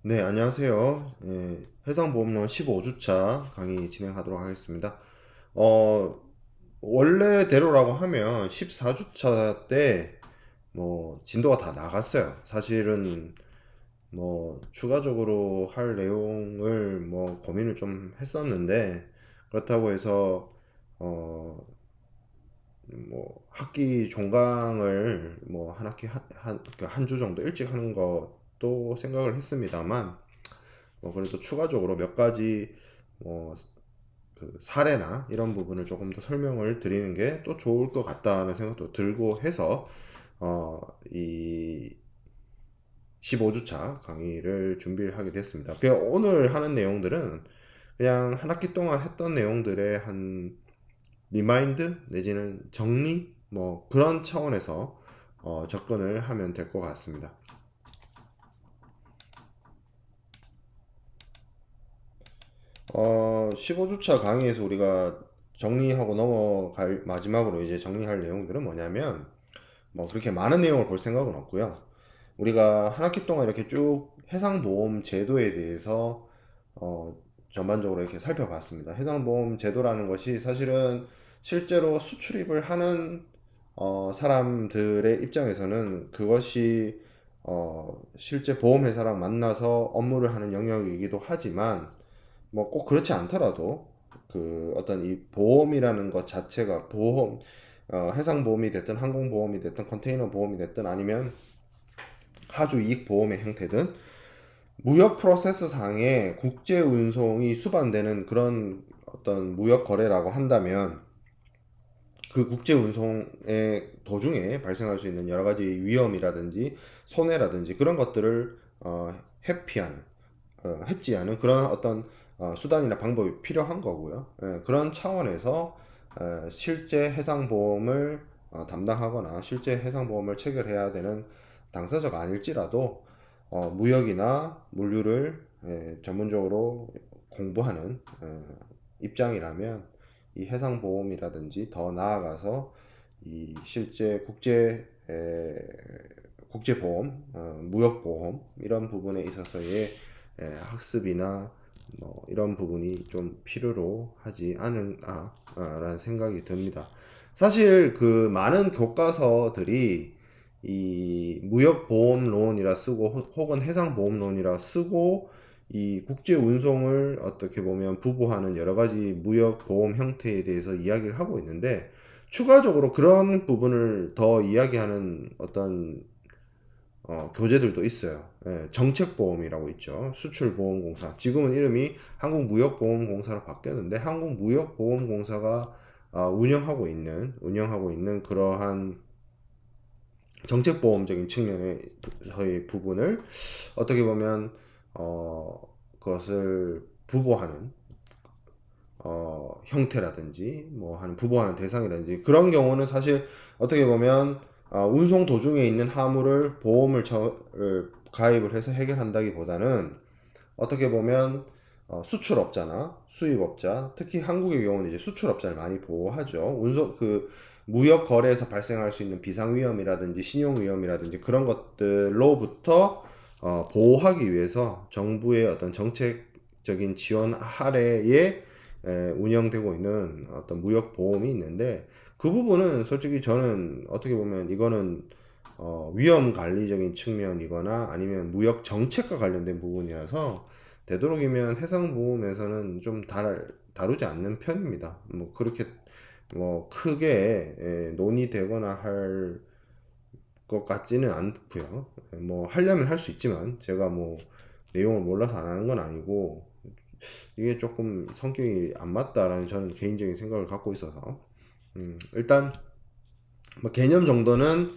네, 안녕하세요. 해상보험론 15주차 강의 진행하도록 하겠습니다. 어, 원래대로라고 하면 14주차 때 진도가 다 나갔어요. 사실은 추가적으로 할 내용을 고민을 좀 했었는데, 그렇다고 해서 어, 학기 종강을 한 학기 한 주 정도 일찍 하는 것도 생각을 했습니다만, 그래도 추가적으로 몇 가지 뭐 그 사례나 이런 부분을 조금 더 설명을 드리는 게 또 좋을 것 같다는 생각도 들고 해서 이 15주차 강의를 준비를 하게 됐습니다. 그냥 오늘 하는 내용들은 그냥 한 학기 동안 했던 내용들의 한 리마인드 내지는 정리 그런 차원에서 접근을 하면 될 것 같습니다. 15주차 강의에서 우리가 정리하고 넘어갈 마지막으로 이제 정리할 내용들은 뭐냐면 그렇게 많은 내용을 볼 생각은 없고요. 우리가 한 학기 동안 이렇게 쭉 해상보험 제도에 대해서 어, 전반적으로 이렇게 살펴봤습니다. 해상보험 제도라는 것이 사실은 실제로 수출입을 하는 사람들의 입장에서는 그것이 실제 보험회사랑 만나서 업무를 하는 영역이기도 하지만 꼭 그렇지 않더라도 그 어떤 이 보험이라는 것 자체가 해상 보험이 됐든 항공 보험이 됐든 컨테이너 보험이 됐든 아니면 하주 이익 보험의 형태든 무역 프로세스 상의 국제 운송이 수반되는 그런 어떤 무역 거래라고 한다면 그 국제 운송의 도중에 발생할 수 있는 여러 가지 위험이라든지 손해라든지 그런 것들을 회피하는 해지하는 그런 어떤 수단이나 방법이 필요한 거고요. 그런 차원에서 실제 해상보험을 담당하거나 실제 해상보험을 체결해야 되는 당사자가 아닐지라도 무역이나 물류를 전문적으로 공부하는 입장이라면 이 해상보험이라든지 더 나아가서 이 실제 국제보험, 무역보험 이런 부분에 있어서의 학습이나 이런 부분이 좀 필요로 하지 않은가 라는 생각이 듭니다. 사실 그 많은 교과서들이 이 무역보험론이라 쓰고 혹은 해상보험론이라 쓰고 이 국제 운송을 어떻게 보면 부부하는 여러 가지 무역 보험 형태에 대해서 이야기를 하고 있는데 추가적으로 그런 부분을 더 이야기하는 어떤 교재들도 있어요. 정책보험이라고 있죠. 수출보험공사. 지금은 이름이 한국무역보험공사로 바뀌었는데 한국무역보험공사가 운영하고 있는 그러한 정책보험적인 측면의 부분을 어떻게 보면 그것을 부보하는 형태라든지 하는 부보하는 대상이라든지 그런 경우는 사실 어떻게 보면 운송 도중에 있는 화물을 가입을 해서 해결한다기보다는 어떻게 보면 수출업자나 수입업자, 특히 한국의 경우는 이제 수출업자를 많이 보호하죠. 무역 거래에서 발생할 수 있는 비상 위험이라든지 신용 위험이라든지 그런 것들로부터 보호하기 위해서 정부의 어떤 정책적인 지원 아래에 운영되고 있는 어떤 무역 보험이 있는데 그 부분은 솔직히 저는 어떻게 보면 이거는 위험 관리적인 측면이거나 아니면 무역 정책과 관련된 부분이라서 되도록이면 해상보험에서는 좀 다루지 않는 편입니다. 그렇게 크게 논의되거나 할 것 같지는 않고요. 하려면 할 수 있지만 제가 내용을 몰라서 안 하는 건 아니고 이게 조금 성격이 안 맞다라는 저는 개인적인 생각을 갖고 있어서 일단 개념 정도는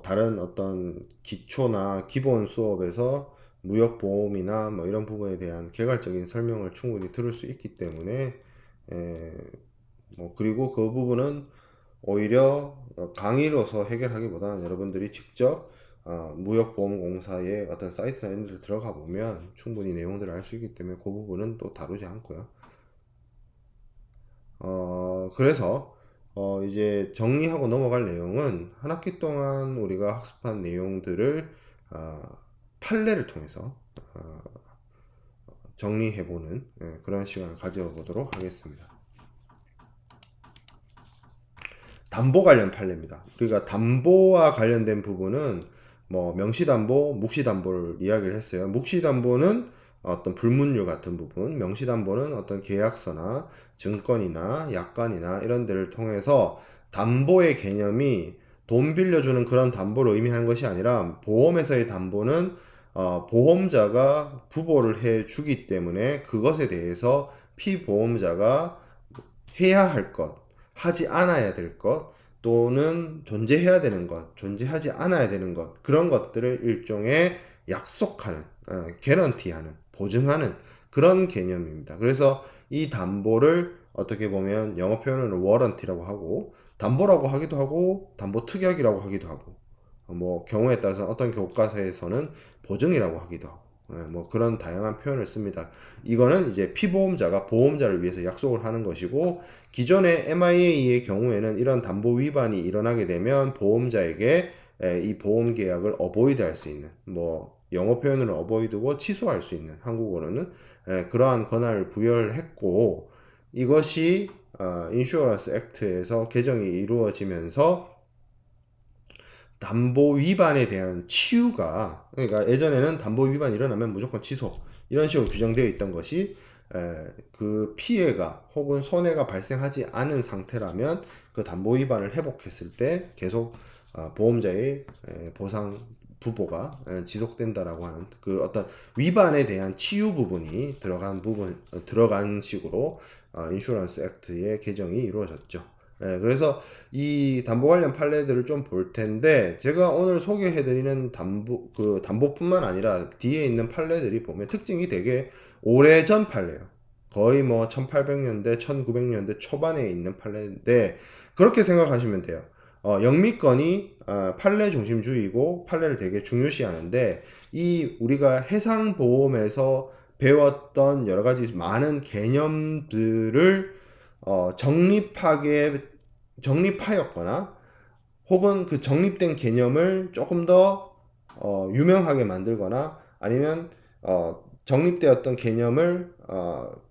다른 어떤 기초나 기본 수업에서 무역보험이나 이런 부분에 대한 개괄적인 설명을 충분히 들을 수 있기 때문에 에, 그리고 그 부분은 오히려 강의로서 해결하기보다는 여러분들이 직접 무역보험공사의 어떤 사이트나 이런 데를 들어가 보면 충분히 내용들을 알 수 있기 때문에 그 부분은 또 다루지 않고요. 그래서 이제 정리하고 넘어갈 내용은 한 학기 동안 우리가 학습한 내용들을 어, 판례를 통해서 정리해보는 그런 시간을 가져보도록 하겠습니다. 담보 관련 판례입니다. 우리가 담보와 관련된 부분은 뭐 명시담보, 묵시담보를 이야기를 했어요. 묵시담보는 어떤 불문율 같은 부분, 명시담보는 어떤 계약서나 증권이나 약관이나 이런 데를 통해서 담보의 개념이 돈 빌려주는 그런 담보를 의미하는 것이 아니라 보험에서의 담보는 보험자가 부보를 해주기 때문에 그것에 대해서 피보험자가 해야 할 것, 하지 않아야 될 것, 또는 존재해야 되는 것, 존재하지 않아야 되는 것, 그런 것들을 일종의 약속하는, 개런티하는, 보증하는 그런 개념입니다. 그래서 이 담보를 어떻게 보면 영어 표현으로 워런티라고 하고, 담보라고 하기도 하고, 담보 특약이라고 하기도 하고, 뭐 경우에 따라서 어떤 교과서에서는 보증이라고 하기도 하고, 뭐 그런 다양한 표현을 씁니다. 이거는 이제 피보험자가 보험자를 위해서 약속을 하는 것이고, 기존의 MIA의 경우에는 이런 담보 위반이 일어나게 되면 보험자에게 이 보험 계약을 어보이드 할 수 있는, 뭐 영어 표현으로 어보이드고 취소할 수 있는, 한국어로는 그러한 권한을 부여를 했고, 이것이 인슈어런스 액트에서 개정이 이루어지면서 담보 위반에 대한 치유가, 그러니까 예전에는 담보 위반이 일어나면 무조건 취소 이런 식으로 규정되어 있던 것이 그 피해가 혹은 손해가 발생하지 않은 상태라면 그 담보 위반을 회복했을 때 계속 보험자의 보상 부보가 지속된다라고 하는 그 어떤 위반에 대한 치유 부분이 들어간 식으로 인슈런스 액트의 개정이 이루어졌죠. 그래서 이 담보 관련 판례들을 좀 볼 텐데, 제가 오늘 소개해드리는 담보뿐만 아니라 뒤에 있는 판례들이 보면 특징이 되게 오래전 판례예요. 거의 뭐 1800년대, 1900년대 초반에 있는 판례인데, 그렇게 생각하시면 돼요. 영미권이 판례 중심주의고 판례를 되게 중요시하는데, 이 우리가 해상보험에서 배웠던 여러 가지 많은 개념들을 정립하였거나 혹은 그 정립된 개념을 조금 더 유명하게 만들거나, 아니면 정립되었던 개념을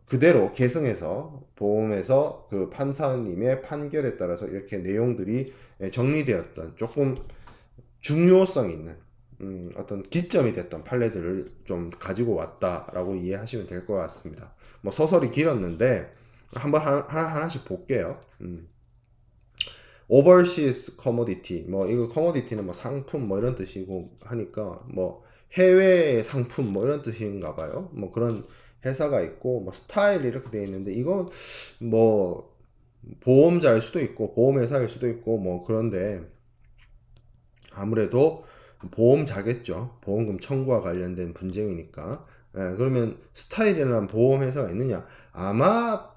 그대로 계승해서 보험에서 그 판사님의 판결에 따라서 이렇게 내용들이 정리되었던 조금 중요성 있는 어떤 기점이 됐던 판례들을 좀 가지고 왔다라고 이해하시면 될 것 같습니다. 뭐 서설이 길었는데 한번 하나씩 볼게요. overseas commodity, 뭐 이거 commodity는 뭐 상품 뭐 이런 뜻이고 하니까 뭐 해외 상품 뭐 이런 뜻인가 봐요. 뭐 그런 회사가 있고, 뭐 스타일 이렇게 되어 있는데, 이건 뭐 보험자일 수도 있고 보험회사일 수도 있고 뭐 그런데 아무래도 보험자겠죠. 보험금 청구와 관련된 분쟁이니까. 그러면 스타일이라는 보험회사가 있느냐? 아마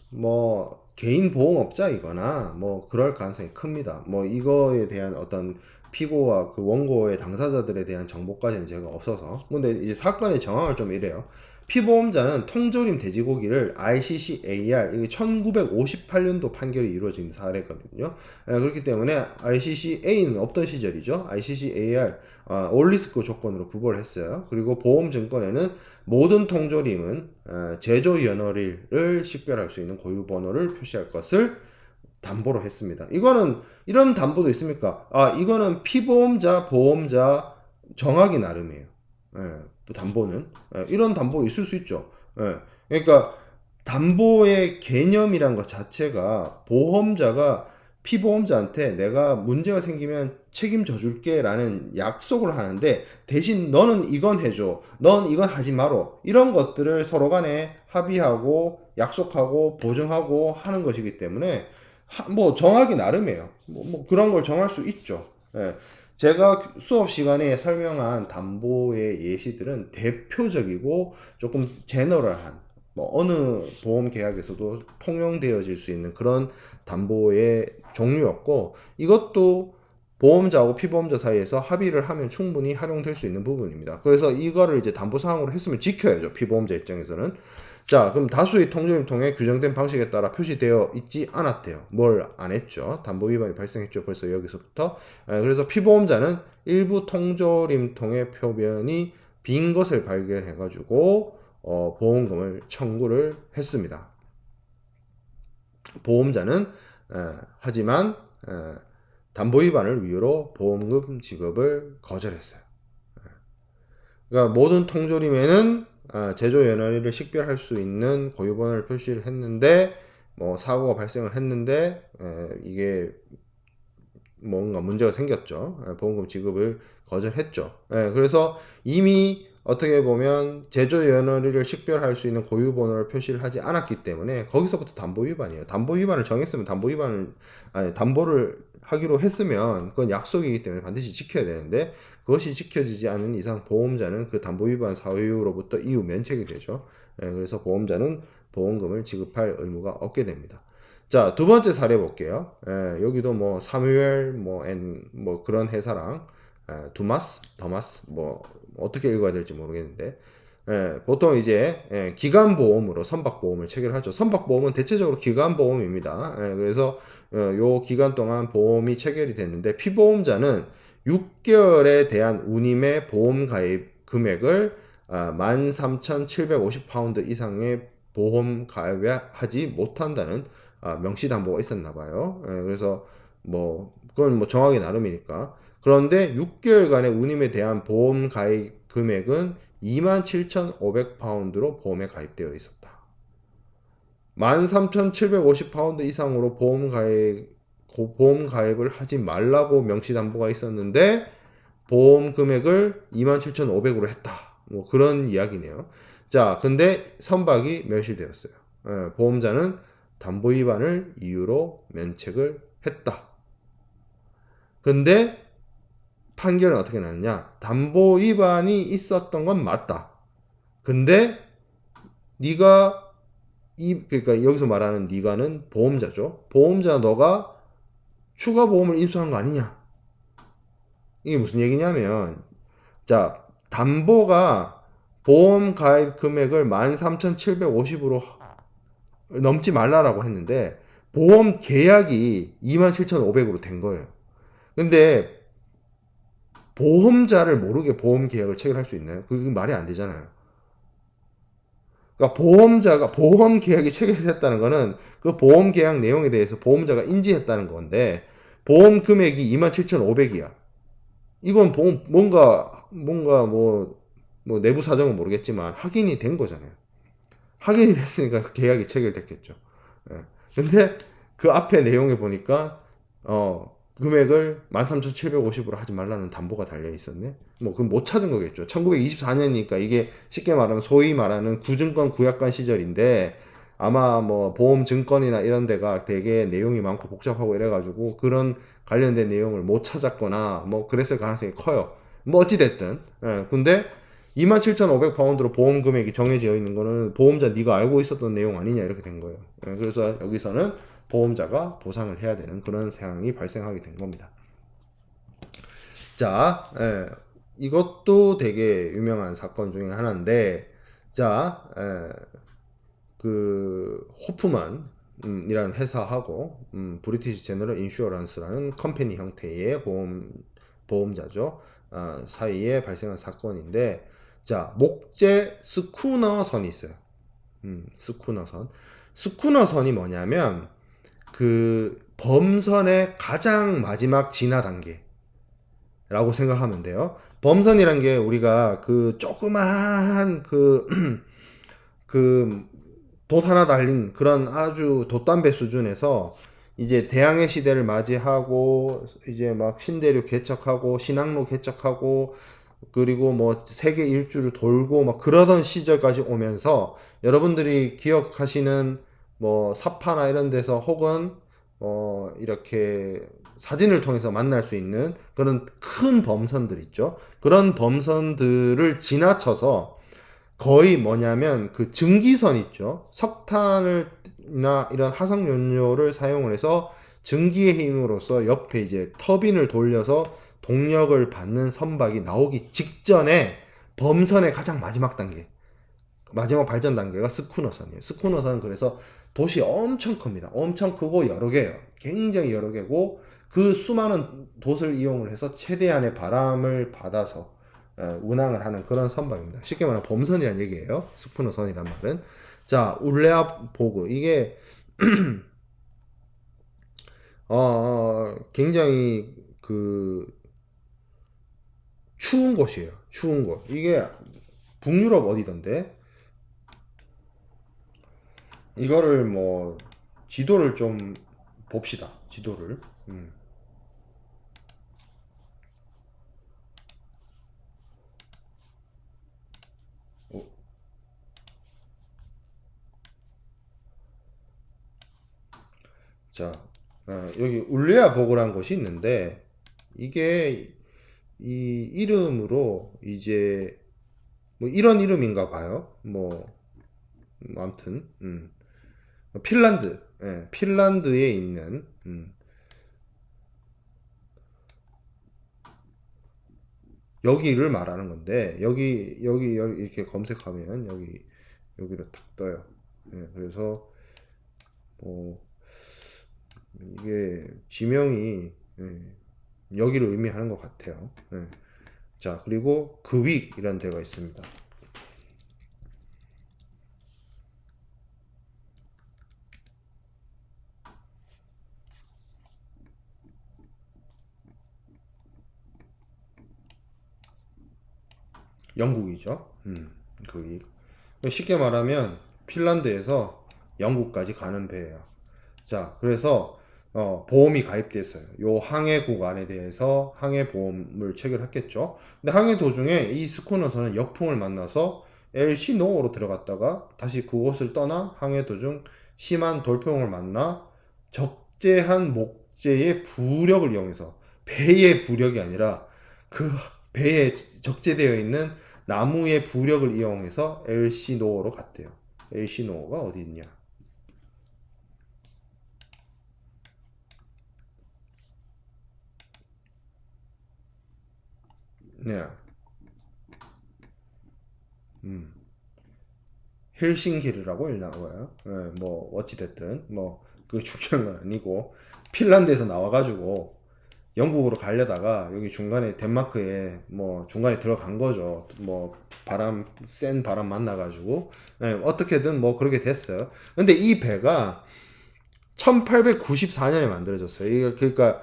뭐 개인 보험업자이거나 뭐 그럴 가능성이 큽니다. 뭐 이거에 대한 어떤 피고와 그 원고의 당사자들에 대한 정보까지는 제가 없어서. 근데 이제 사건의 정황을 좀 이래요. 피보험자는 통조림 돼지고기를 ICCAR, 이게 1958년도 판결이 이루어진 사례거든요. 그렇기 때문에 ICCA는 없던 시절이죠. ICCAR 올리스크 조건으로 부보를 했어요. 그리고 보험증권에는 모든 통조림은 제조연월일을 식별할 수 있는 고유번호를 표시할 것을 담보로 했습니다. 이거는 이런 담보도 있습니까? 이거는 피보험자, 보험자 정하기 나름이에요. 담보는 이런 담보 있을 수 있죠. 그러니까 담보의 개념이란 것 자체가 보험자가 피보험자한테 내가 문제가 생기면 책임져 줄게 라는 약속을 하는데, 대신 너는 이건 해줘, 넌 이건 하지 마로, 이런 것들을 서로 간에 합의하고 약속하고 보증하고 하는 것이기 때문에 뭐 정하기 나름이에요. 뭐 그런 걸 정할 수 있죠. 제가 수업 시간에 설명한 담보의 예시들은 대표적이고 조금 제너럴한, 뭐 어느 보험 계약에서도 통용되어질 수 있는 그런 담보의 종류였고, 이것도 보험자하고 피보험자 사이에서 합의를 하면 충분히 활용될 수 있는 부분입니다. 그래서 이거를 이제 담보 사항으로 했으면 지켜야죠, 피보험자 입장에서는. 자, 그럼 다수의 통조림 통에 규정된 방식에 따라 표시되어 있지 않았대요. 뭘 안 했죠? 담보 위반이 발생했죠. 벌써 여기서부터. 그래서 피보험자는 일부 통조림 통의 표변이 빈 것을 발견해 가지고 보험금을 청구를 했습니다. 보험자는 하지만 담보 위반을 이유로 보험금 지급을 거절했어요. 그러니까 모든 통조림에는 제조 연료를 식별할 수 있는 고유번호를 표시를 했는데 뭐 사고가 발생을 했는데 이게 뭔가 문제가 생겼죠. 보험금 지급을 거절했죠. 그래서 이미 어떻게 보면 제조 연료를 식별할 수 있는 고유 번호를 표시를 하지 않았기 때문에 거기서부터 담보 위반이에요. 담보 위반을 정했으면 담보를 하기로 했으면 그건 약속이기 때문에 반드시 지켜야 되는데 그것이 지켜지지 않은 이상 보험자는 그 담보 위반 사유로부터 이후 면책이 되죠. 그래서 보험자는 보험금을 지급할 의무가 없게 됩니다. 자, 두 번째 사례 볼게요. 여기도 뭐 사뮤엘 뭐 그런 회사랑 두마스, 더마스 뭐 어떻게 읽어야 될지 모르겠는데 보통 이제 기간보험으로 선박보험을 체결하죠. 선박보험은 대체적으로 기간보험입니다. 그래서 요 기간 동안 보험이 체결이 됐는데 피보험자는 6개월에 대한 운임의 보험 가입 금액을 13,750파운드 이상의 보험 가입하지 못한다는 명시담보가 있었나 봐요. 그래서 뭐 그건 뭐 정하기 나름이니까. 그런데 6개월간의 운임에 대한 보험 가입 금액은 27,500파운드로 보험에 가입되어 있었다. 13,750파운드 이상으로 보험 가입을 하지 말라고 명시담보가 있었는데 보험 금액을 27,500으로 했다. 뭐 그런 이야기네요. 자, 근데 선박이 멸실되었어요. 보험자는 담보 위반을 이유로 면책을 했다. 근데 판결은 어떻게 나느냐? 담보 위반이 있었던 건 맞다. 근데 그러니까 여기서 말하는 네가는 보험자죠. 보험자 너가 추가 보험을 인수한 거 아니냐? 이게 무슨 얘기냐면 자, 담보가 보험 가입 금액을 13,750으로 넘지 말라라고 했는데 보험 계약이 27,500으로 된 거예요. 근데 보험자를 모르게 보험 계약을 체결할 수 있나요? 그게 말이 안 되잖아요. 그러니까 보험자가 보험 계약이 체결됐다는 거는 그 보험 계약 내용에 대해서 보험자가 인지했다는 건데 보험 금액이 27,500이야. 이건 뭔가 뭐 내부 사정은 모르겠지만 확인이 된 거잖아요. 확인이 됐으니까 그 계약이 체결됐겠죠. 근데 그 앞에 내용에 보니까 금액을 13,750으로 하지 말라는 담보가 달려 있었네. 뭐 그건 못 찾은 거겠죠. 1924년이니까 이게 쉽게 말하면 소위 말하는 구증권 구약관 시절인데 아마 뭐 보험증권이나 이런 데가 되게 내용이 많고 복잡하고 이래가지고 그런 관련된 내용을 못 찾았거나 뭐 그랬을 가능성이 커요. 뭐 어찌됐든. 근데 27,500파운드로 보험 금액이 정해져 있는 거는 보험자 네가 알고 있었던 내용 아니냐 이렇게 된 거예요. 그래서 여기서는 보험자가 보상을 해야 되는 그런 상황이 발생하게 된 겁니다. 자, 이것도 되게 유명한 사건 중에 하나인데, 자, 그 호프만 이라는 회사하고 브리티시 제너럴 인슈어런스라는 컴퍼니 형태의 보험자죠. 사이에 발생한 사건인데, 자, 목재 스쿠너선이 있어요. 스쿠너선. 스쿠너선이 뭐냐면 그 범선의 가장 마지막 진화 단계라고 생각하면 돼요. 범선이란 게 우리가 그 조그마한 그 돛 하나 달린 그런 아주 돛담배 수준에서 이제 대항해 시대를 맞이하고 이제 막 신대륙 개척하고 신항로 개척하고 그리고 뭐 세계 일주를 돌고 막 그러던 시절까지 오면서 여러분들이 기억하시는 뭐 사파나 이런 데서 혹은 이렇게 사진을 통해서 만날 수 있는 그런 큰 범선들 있죠. 그런 범선들을 지나쳐서 거의 뭐냐면 그 증기선 있죠. 석탄이나 이런 화석연료를 사용을 해서 증기의 힘으로써 옆에 이제 터빈을 돌려서 동력을 받는 선박이 나오기 직전에 범선의 가장 마지막 단계, 마지막 발전 단계가 스쿠너선이에요. 스쿠너선은 그래서 돛이 엄청 큽니다. 엄청 크고 여러 개예요. 굉장히 여러 개고 그 수많은 돛을 이용을 해서 최대한의 바람을 받아서 운항을 하는 그런 선박입니다. 쉽게 말하면 범선이라는 얘기예요. 스푸너 선이란 말은. 자, 울레아 보그 이게 굉장히 그 추운 곳이에요. 추운 곳. 이게 북유럽 어디던데? 이거를 뭐 지도를 좀 봅시다. 지도를. 어, 자, 여기 울레아 보그라는 곳이 있는데 이게 이 이름으로 이제 뭐 이런 이름인가 봐요. 뭐 아무튼 핀란드, 핀란드에 있는 여기를 말하는 건데 여기 이렇게 검색하면 여기로 탁 떠요. 그래서 뭐 이게 지명이 여기를 의미하는 것 같아요. 자, 그리고 그윅이라는 데가 있습니다. 영국이죠. 그윅. 쉽게 말하면 핀란드에서 영국까지 가는 배예요. 자, 그래서 보험이 가입돼 있어요. 요 항해 구간에 대해서 항해 보험을 체결했겠죠. 근데 항해 도중에 이 스쿠너선은 역풍을 만나서 엘시노호로 들어갔다가 다시 그곳을 떠나 항해 도중 심한 돌풍을 만나 적재한 목재의 부력을 이용해서 배의 부력이 아니라 그 배에 적재되어 있는 나무의 부력을 이용해서 엘시노호로 갔대요. 엘시노호가 어디 있냐? 네. 음. 헬싱키르라고 읽나봐요. 뭐 어찌됐든 뭐 그 중요한 건 아니고 핀란드에서 나와가지고 영국으로 가려다가 여기 중간에 덴마크에 뭐 중간에 들어간 거죠. 뭐 센 바람 만나가지고 어떻게든 뭐 그렇게 됐어요. 근데 이 배가 1894년에 만들어졌어요. 이게 그러니까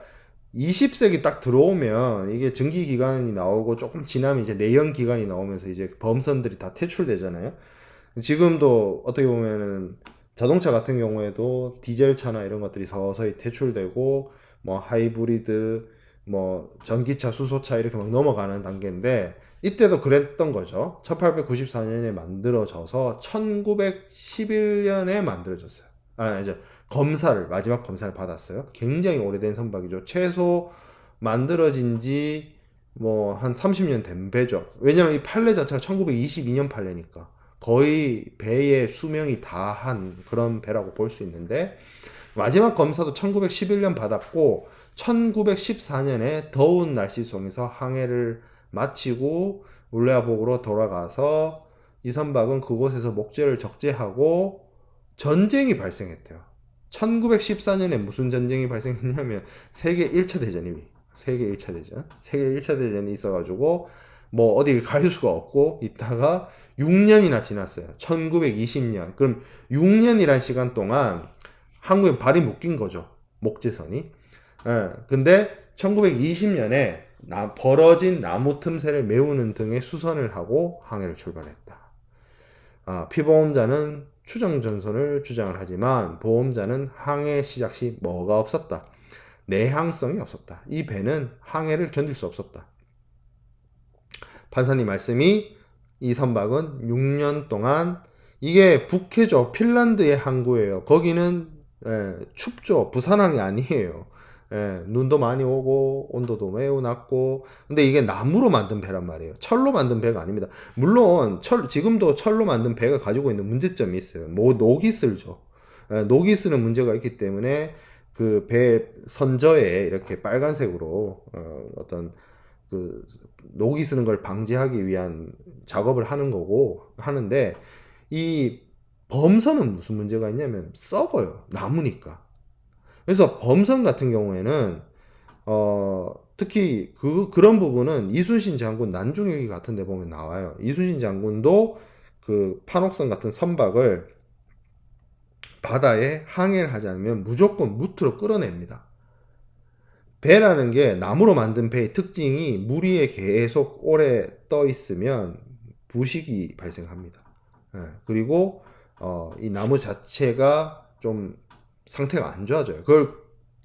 20세기 딱 들어오면 이게 증기 기관이 나오고 조금 지나면 이제 내연 기관이 나오면서 이제 범선들이 다 퇴출되잖아요. 지금도 어떻게 보면은 자동차 같은 경우에도 디젤 차나 이런 것들이 서서히 퇴출되고 뭐 하이브리드 뭐 전기차 수소차 이렇게 막 넘어가는 단계인데 이때도 그랬던 거죠. 1894년에 만들어져서 1911년에 만들어졌어요. 이제 마지막 검사를 받았어요. 굉장히 오래된 선박이죠. 최소 만들어진 지 뭐 한 30년 된 배죠. 왜냐면 이 판례 자체가 1922년 판례니까. 거의 배의 수명이 다한 그런 배라고 볼 수 있는데 마지막 검사도 1911년 받았고 1914년에 더운 날씨 속에서 항해를 마치고 울레아복으로 돌아가서 이 선박은 그곳에서 목재를 적재하고 전쟁이 발생했대요. 1914년에 무슨 전쟁이 발생했냐면 세계 1차 대전이 세계 1차 대전이 있어가지고 뭐 어딜 갈 수가 없고 있다가 6년이나 지났어요. 1920년. 그럼 6년이란 시간 동안 한국에 발이 묶인 거죠. 목재선이. 근데 1920년에 벌어진 나무 틈새를 메우는 등의 수선을 하고 항해를 출발했다. 피보험자는 추정 전선을 주장을 하지만 보험자는 항해 시작 시 뭐가 없었다. 내항성이 없었다. 이 배는 항해를 견딜 수 없었다. 판사님 말씀이 이 선박은 6년 동안 이게 북해죠. 핀란드의 항구예요. 거기는 춥죠. 부산항이 아니에요. 눈도 많이 오고 온도도 매우 낮고 근데 이게 나무로 만든 배란 말이에요. 철로 만든 배가 아닙니다. 물론 지금도 철로 만든 배가 가지고 있는 문제점이 있어요. 뭐 녹이 쓸죠. 녹이 쓰는 문제가 있기 때문에 그 배 선저에 이렇게 빨간색으로 어떤 그 녹이 쓰는 걸 방지하기 위한 작업을 하는 거고 하는데 이 범선은 무슨 문제가 있냐면 썩어요. 나무니까. 그래서 범선 같은 경우에는 특히 그런 부분은 이순신 장군 난중일기 같은 데 보면 나와요. 이순신 장군도 그 판옥선 같은 선박을 바다에 항해를 하지 않으면 무조건 무트로 끌어냅니다. 배라는 게 나무로 만든 배의 특징이 물 위에 계속 오래 떠 있으면 부식이 발생합니다. 예, 그리고 이 나무 자체가 좀 상태가 안 좋아져요. 그걸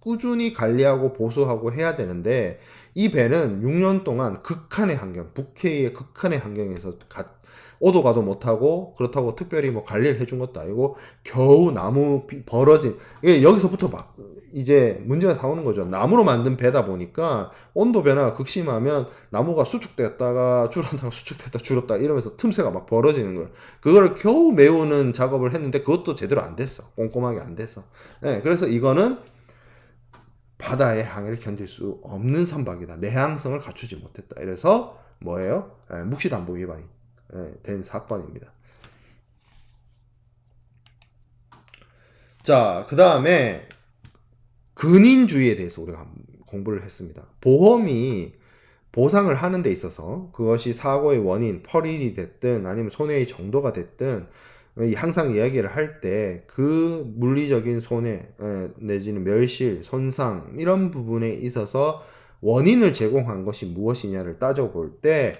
꾸준히 관리하고 보수하고 해야 되는데 이 배는 6년 동안 극한의 환경, 북해의 극한의 환경에서 오도 가도 못하고 그렇다고 특별히 뭐 관리를 해준 것도 아니고 겨우 나무 벌어진 이게 여기서부터 막 이제 문제가 나오는 거죠. 나무로 만든 배다 보니까 온도 변화가 극심하면 나무가 수축됐다가 줄었다가 수축됐다 줄었다 이러면서 틈새가 막 벌어지는 거예요. 그걸 겨우 메우는 작업을 했는데 그것도 제대로 안 됐어. 꼼꼼하게 안 됐어. 네, 그래서 이거는 바다의 항해를 견딜 수 없는 선박이다. 내항성을 갖추지 못했다. 이래서 뭐예요? 묵시담보 위반이 된 사건입니다. 자, 그 다음에 근인주의에 대해서 우리가 공부를 했습니다. 보험이 보상을 하는 데 있어서 그것이 사고의 원인, 펄일이 됐든 아니면 손해의 정도가 됐든 항상 이야기를 할 때 그 물리적인 손해 내지는 멸실, 손상 이런 부분에 있어서 원인을 제공한 것이 무엇이냐를 따져볼 때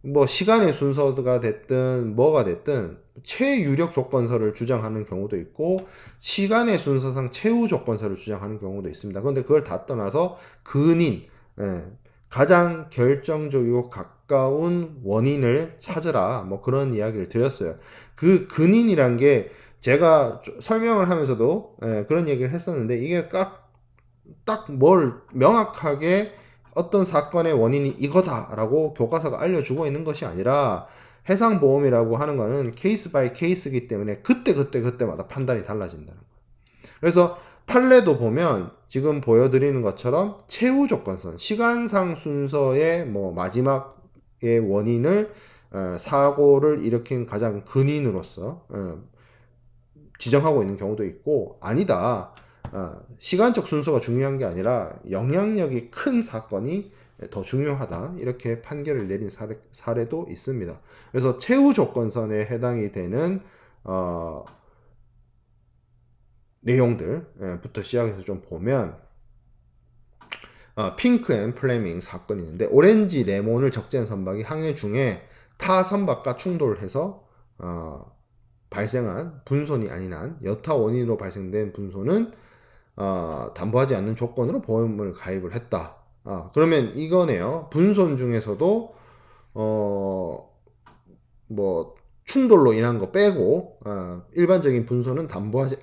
뭐 시간의 순서가 됐든 뭐가 됐든 최유력 조건서를 주장하는 경우도 있고 시간의 순서상 최후 조건서를 주장하는 경우도 있습니다. 그런데 그걸 다 떠나서 근인 가장 결정적이고 가까운 원인을 찾으라 뭐 그런 이야기를 드렸어요. 그 근인이란 게 제가 설명을 하면서도 그런 얘기를 했었는데 이게 딱 뭘 명확하게 어떤 사건의 원인이 이거다라고 교과서가 알려주고 있는 것이 아니라 해상보험이라고 하는 거는 케이스 바이 케이스이기 때문에 그때마다 판단이 달라진다는 거예요. 그래서 판례도 보면 지금 보여드리는 것처럼 최후 조건선, 시간상 순서의 뭐 마지막의 원인을 사고를 일으킨 가장 근인으로서 지정하고 있는 경우도 있고 아니다. 시간적 순서가 중요한 게 아니라 영향력이 큰 사건이 더 중요하다. 이렇게 판결을 내린 사례도 있습니다. 그래서 최후 조건선에 해당이 되는 내용들부터 시작해서 좀 보면 핑크 앤 플레밍 사건이 있는데 오렌지 레몬을 적재한 선박이 항해 중에 타 선박과 충돌을 해서 발생한 분손이 아닌 한 여타 원인으로 발생된 분손은 담보하지 않는 조건으로 보험을 가입을 했다. 그러면 이거네요. 분손 중에서도 뭐 충돌로 인한 거 빼고 일반적인 분손은 담보하지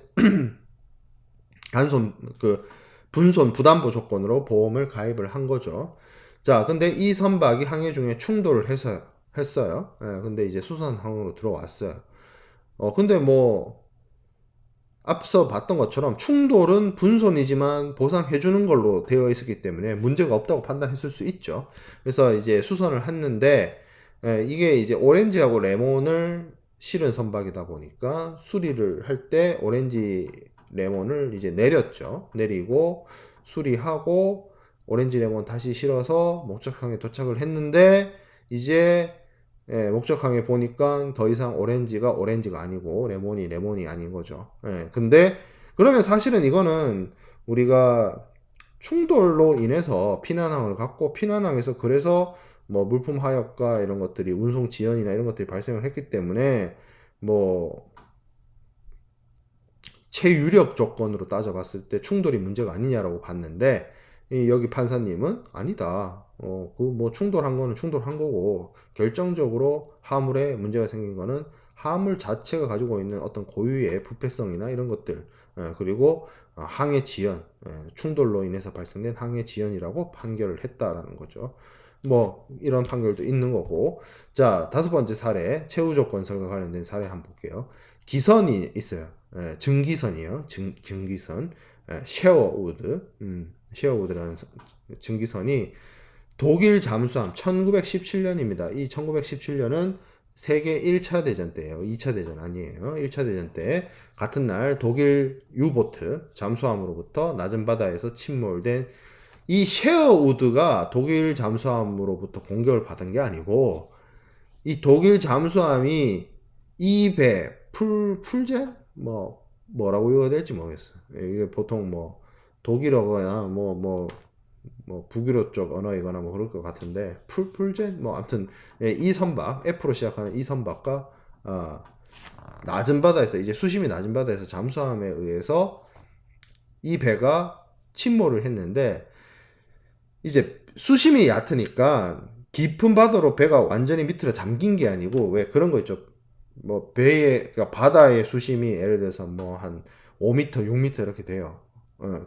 분손 부담보 조건으로 보험을 가입을 한 거죠. 자, 근데 이 선박이 항해 중에 충돌을 했어요. 근데 이제 수선항으로 들어왔어요. 근데 뭐 앞서 봤던 것처럼 충돌은 분손이지만 보상해주는 걸로 되어 있었기 때문에 문제가 없다고 판단했을 수 있죠. 그래서 이제 수선을 했는데 이게 이제 오렌지하고 레몬을 실은 선박이다 보니까 수리를 할 때 오렌지 레몬을 이제 내렸죠. 내리고 수리하고 오렌지 레몬 다시 실어서 목적항에 도착을 했는데 이제 목적항에 보니까 더 이상 오렌지가 아니고 레몬이 아닌 거죠. 근데 그러면 사실은 이거는 우리가 충돌로 인해서 피난항을 갖고 피난항에서 그래서 뭐 물품 하역과 이런 것들이 운송 지연이나 이런 것들이 발생을 했기 때문에 뭐 최유력 조건으로 따져봤을 때 충돌이 문제가 아니냐라고 봤는데 여기 판사님은 아니다. 그 뭐 충돌한 거는 충돌한 거고 결정적으로 화물에 문제가 생긴 거는 화물 자체가 가지고 있는 어떤 고유의 부패성이나 이런 것들 그리고 항해 지연 충돌로 인해서 발생된 항해 지연이라고 판결을 했다라는 거죠. 뭐 이런 판결도 있는 거고 자 5번째 사례 최후 조건설과 관련된 사례 한번 볼게요. 기선이 있어요. 증기선이에요. 증기선 셰어우드라는 증기선이 독일 잠수함 1917년입니다. 이 1917년은 세계 1차 대전 때예요. 2차 대전 아니에요. 1차 대전 때 같은 날 독일 유보트 잠수함으로부터 낮은 바다에서 침몰된 이 셰어우드가 독일 잠수함으로부터 공격을 받은 게 아니고 이 독일 잠수함이 이배 풀젠 뭐라고 읽어야 될지 모르겠어. 이게 보통 뭐 독일어거나 북유럽 쪽 언어이거나 뭐 그럴 것 같은데 풀젠 뭐 아무튼 이 선박 F로 시작하는 이 선박과 낮은 바다에서 이제 수심이 낮은 바다에서 잠수함에 의해서 이 배가 침몰을 했는데 이제 수심이 얕으니까 깊은 바다로 배가 완전히 밑으로 잠긴 게 아니고 왜 그런 거 있죠. 뭐 배의 그러니까 바다의 수심이 예를 들어서 뭐 한 5m, 6m 이렇게 돼요.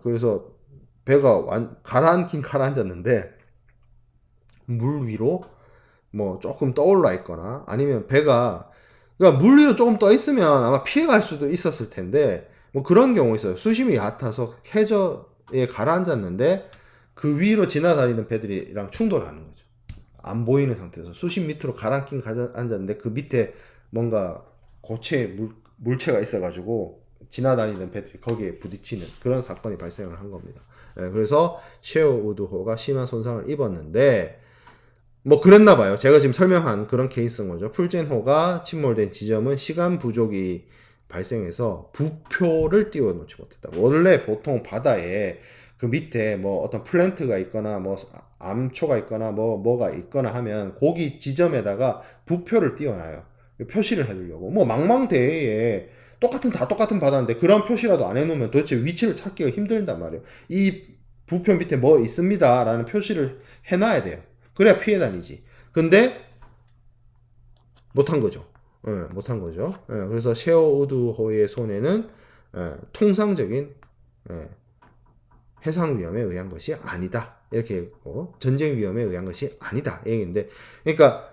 그래서 배가 가라앉긴 가라앉았는데 물 위로 뭐 조금 떠올라 있거나 아니면 배가 그러니까 물 위로 조금 떠 있으면 아마 피해갈 수도 있었을 텐데 뭐 그런 경우 있어요. 수심이 얕아서 해저에 가라앉았는데 그 위로 지나다니는 배들이랑 충돌하는 거죠. 안 보이는 상태에서 수심 밑으로 가라앉긴 가라앉았는데 그 밑에 뭔가 고체 물체가 있어가지고 지나다니는 배들이 거기에 부딪히는 그런 사건이 발생을 한 겁니다. 그래서 셰어우드호가 심한 손상을 입었는데 뭐 그랬나 봐요. 제가 지금 설명한 그런 케이스인 거죠. 풀젠호가 침몰된 지점은 시간 부족이 발생해서 부표를 띄워 놓지 못했다. 원래 보통 바다에 그 밑에 뭐 어떤 플랜트가 있거나 뭐 암초가 있거나 뭐가 있거나 하면 거기 지점에다가 부표를 띄워놔요. 표시를 해두려고. 뭐 망망대해에 다 똑같은 바다인데 그런 표시라도 안 해놓으면 도대체 위치를 찾기가 힘들단 말이에요. 이 부표 밑에 뭐 있습니다 라는 표시를 해놔야 돼요. 그래야 피해 다니지. 근데 못한 거죠. 못한 거죠. 그래서 셰어우드호의 손해는 통상적인 해상 위험에 의한 것이 아니다. 이렇게 했고 전쟁 위험에 의한 것이 아니다. 이 얘기인데 그러니까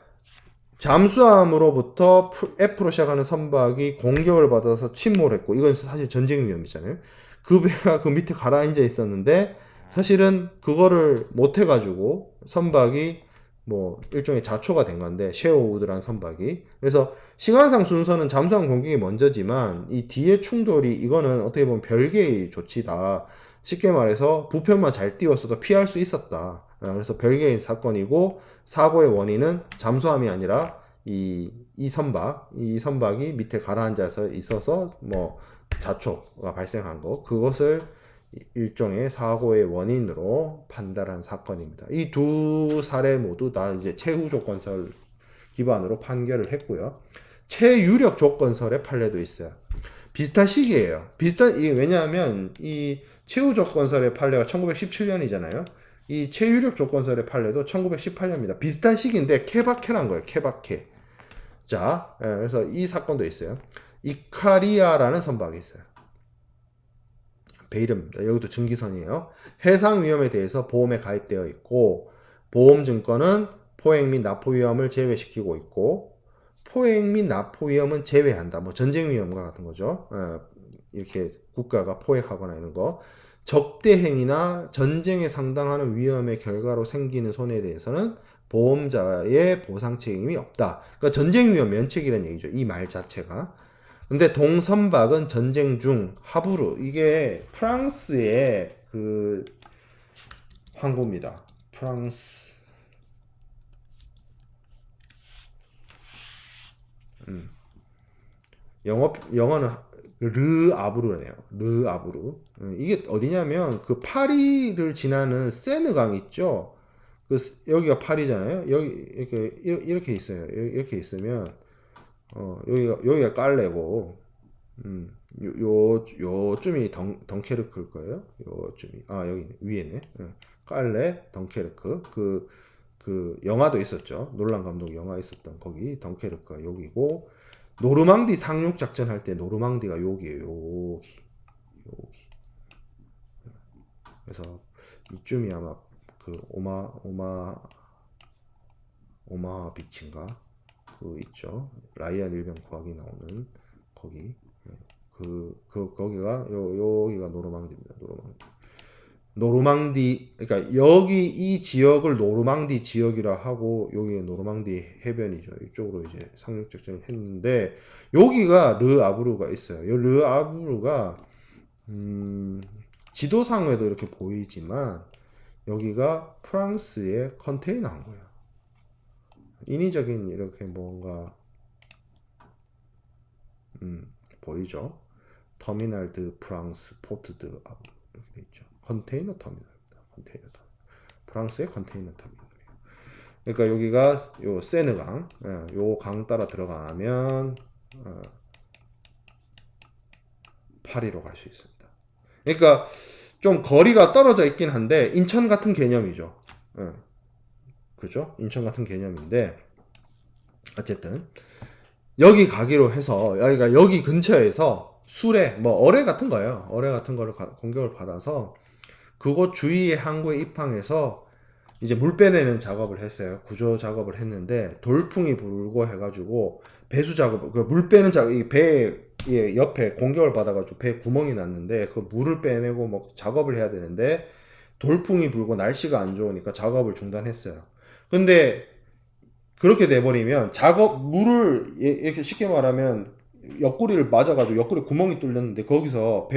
잠수함으로부터 F로 시작하는 선박이 공격을 받아서 침몰했고 이건 사실 전쟁 위험이잖아요. 그 배가 그 밑에 가라앉아 있었는데 사실은 그거를 못 해가지고 선박이 뭐 일종의 자초가 된 건데 셰어우드라는 선박이 그래서 시간상 순서는 잠수함 공격이 먼저지만 이 뒤에 충돌이 이거는 어떻게 보면 별개의 조치다. 쉽게 말해서 부편만 잘 띄웠어도 피할 수 있었다. 그래서 별개의 사건이고 사고의 원인은 잠수함이 아니라 이 선박이 밑에 가라앉아서 있어서 뭐 자초가 발생한 거 그것을 일종의 사고의 원인으로 판단한 사건입니다. 이 두 사례 모두 다 이제 최후조 건설 기반으로 판결을 했고요. 최유력 조건설의 판례도 있어요. 비슷한 시기예요. 이게 왜냐하면 이 최후조 건설의 판례가 1917년이잖아요. 이 최유력 조건설의 판례도 1918년입니다. 비슷한 시기인데 케바케란 거예요. 케바케. 자, 그래서 이 사건도 있어요. 이카리아라는 선박이 있어요. 배 이름입니다. 여기도 증기선이에요. 해상 위험에 대해서 보험에 가입되어 있고 보험증권은 포획 및 납포 위험을 제외시키고 있고 포획 및 납포 위험은 제외한다. 뭐 전쟁 위험과 같은 거죠. 이렇게 국가가 포획하거나 이런 거. 적대 행위나 전쟁에 상당하는 위험의 결과로 생기는 손해에 대해서는 보험자의 보상 책임이 없다. 그러니까 전쟁 위험 면책이라는 얘기죠. 이 말 자체가. 근데 동선박은 전쟁 중 하브르 이게 프랑스의 그 항구입니다. 프랑스 영어는 르 아브르네요. 르 아브르. 이게 어디냐면 그 파리를 지나는 세느강 있죠. 그 여기가 파리잖아요. 여기 이렇게 있어요. 이렇게 있으면 여기가 깔레고 요쯤이 덩케르크일 거예요. 요쯤이 여기 위에네. 깔레 덩케르크 그 영화도 있었죠. 놀란 감독 영화 있었던 거기 덩케르크가 여기고 노르망디 상륙 작전 할 때 노르망디가 여기에요. 여기. 그래서 이쯤이 아마 그 오마 비치인가 그 있죠. 라이안 일병 구하기 나오는 거기. 거기가 여기가 노르망디입니다. 노르망디 그러니까 여기 이 지역을 노르망디 지역이라 하고 여기 노르망디 해변이죠. 이쪽으로 이제 상륙 작전을 했는데 여기가 르 아브루가 있어요. 르 아브루가 지도상에도 이렇게 보이지만 여기가 프랑스의 컨테이너 항구예요. 인위적인 이렇게 뭔가 보이죠? 터미널 드 프랑스 포트 드 아브 이렇게 돼 있죠. 컨테이너 터미널입니다. 컨테이너 터미널. 프랑스의 컨테이너 터미널이에요. 그러니까 여기가 요 세느강, 요 강 따라 들어가면 파리로 갈 수 있습니다. 그러니까 좀 거리가 떨어져 있긴 한데 인천 같은 개념이죠. 그죠? 인천 같은 개념인데 어쨌든 여기 가기로 해서 여기 근처에서 수레 뭐 어뢰 같은 거예요. 어뢰 같은 거를 공격을 받아서 그곳 주위의 항구에 입항해서 이제 물 빼내는 작업을 했어요. 구조 작업을 했는데 돌풍이 불고 해가지고 배수 작업, 그 물 빼는 작업, 이 배 옆에 공격을 받아가지고 배에 구멍이 났는데 그 물을 빼내고 뭐 작업을 해야 되는데 돌풍이 불고 날씨가 안 좋으니까 작업을 중단했어요. 근데 그렇게 돼버리면 물을 이렇게 쉽게 말하면 옆구리를 맞아가지고 옆구리 구멍이 뚫렸는데 거기서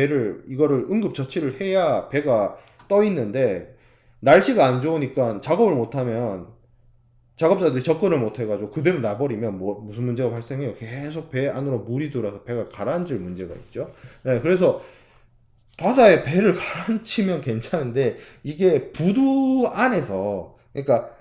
이거를 응급처치를 해야 배가 떠 있는데 날씨가 안 좋으니까 작업을 못하면 작업자들이 접근을 못해가지고 그대로 놔버리면 무슨 문제가 발생해요. 계속 배 안으로 물이 들어서 배가 가라앉을 문제가 있죠. 네, 그래서 바다에 배를 가라앉히면 괜찮은데 이게 부두 안에서 그러니까